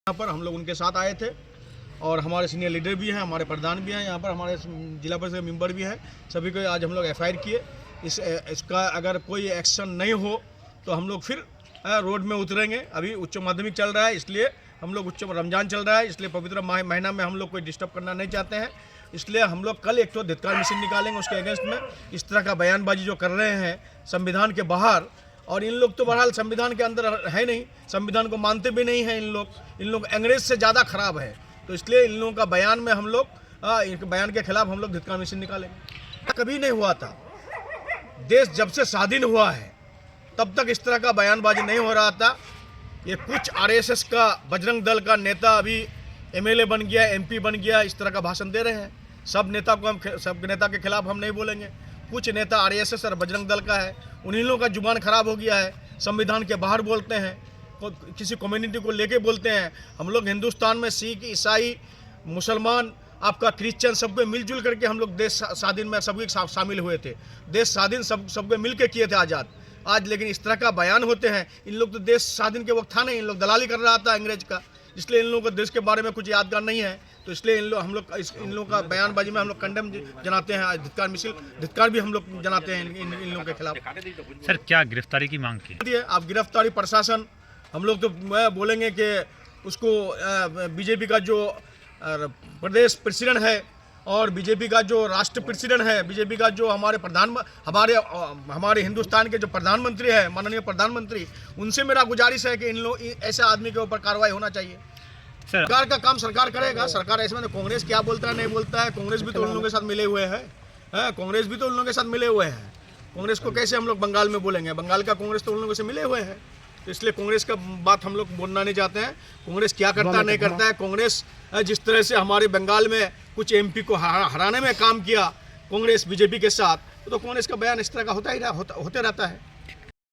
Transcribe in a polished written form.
यहाँ पर हम लोग उनके साथ आए थे और हमारे सीनियर लीडर भी हैं, हमारे प्रधान भी हैं, यहाँ पर हमारे जिला परिषद मेंबर भी हैं। सभी को आज हम लोग एफआईआर किए। इसका अगर कोई एक्शन नहीं हो तो हम लोग फिर रोड में उतरेंगे। अभी उच्च माध्यमिक चल रहा है, इसलिए हम लोग रमजान चल रहा है, इसलिए पवित्र महीना में हम लोग कोई डिस्टर्ब करना नहीं चाहते हैं। इसलिए हम लोग कल एक तो धिक्कार मिशन निकालेंगे उसके अगेंस्ट में। इस तरह का बयानबाजी जो कर रहे हैं संविधान के बाहर, और इन लोग तो बहरहाल संविधान के अंदर है नहीं, संविधान को मानते भी नहीं हैं। इन लोग अंग्रेज से ज़्यादा खराब है, तो इसलिए इन लोगों का बयान में हम लोग बयान के खिलाफ हम लोग धिक्कार मिशन निकालेंगे। कभी नहीं हुआ था, देश जब से स्वाधीन हुआ है तब तक इस तरह का बयानबाजी नहीं हो रहा था। ये कुछ आरएसएस का बजरंग दल का नेता अभी एमएलए बन गया, एमपी बन गया, इस तरह का भाषण दे रहे हैं। सब नेता के खिलाफ हम नहीं बोलेंगे। कुछ नेता आरएसएस और बजरंग दल का है, उन्हीं लोगों का जुबान खराब हो गया है, संविधान के बाहर बोलते हैं, किसी कम्युनिटी को लेके बोलते हैं। हम लोग हिंदुस्तान में सिख, ईसाई, मुसलमान, आपका क्रिश्चियन, सबको मिलजुल करके हम लोग देश स्वाधीन में सबके शामिल हुए थे। देश स्वाधीन सबको मिल के किए थे आज़ाद। आज लेकिन इस तरह का बयान होते हैं। इन लोग तो देश स्वाधीन के वक्त था नहीं, इन लोग दलाली कर रहा था अंग्रेज का, इसलिए इन लोगों को देश के बारे में कुछ यादगार नहीं है। तो इसलिए इन लोगों का बयानबाजी में हम लोग कंडेम जनाते हैं, धिक्कार भी हम लोग जनाते हैं इन लोगों के खिलाफ। सर, क्या गिरफ्तारी की मांग की है? आप गिरफ्तारी प्रशासन, हम लोग तो बोलेंगे कि उसको बीजेपी का जो प्रदेश प्रेसिडेंट है और बीजेपी का जो राष्ट्र प्रेसिडेंट है, बीजेपी का जो हमारे हिंदुस्तान के जो प्रधानमंत्री है, माननीय प्रधानमंत्री, उनसे मेरा गुजारिश है कि इन लोग ऐसे आदमी के ऊपर कार्रवाई होना चाहिए। सरकार का काम सरकार करेगा। सरकार ऐसे में कांग्रेस क्या बोलता है नहीं बोलता है, कांग्रेस भी तो उन लोगों के साथ मिले हुए हैं। कांग्रेस भी तो उन लोगों के साथ मिले हुए हैं। कांग्रेस को कैसे हम लोग बंगाल में बोलेंगे? बंगाल का कांग्रेस तो उन लोगों से मिले हुए हैं, तो इसलिए कांग्रेस का बात हम लोग बोलना नहीं चाहते हैं। कांग्रेस क्या करता नहीं करता है, कांग्रेस जिस तरह से हमारे बंगाल में कुछ एमपी को हराने में काम किया कांग्रेस बीजेपी के साथ, तो कांग्रेस का बयान इस तरह का होते रहता है।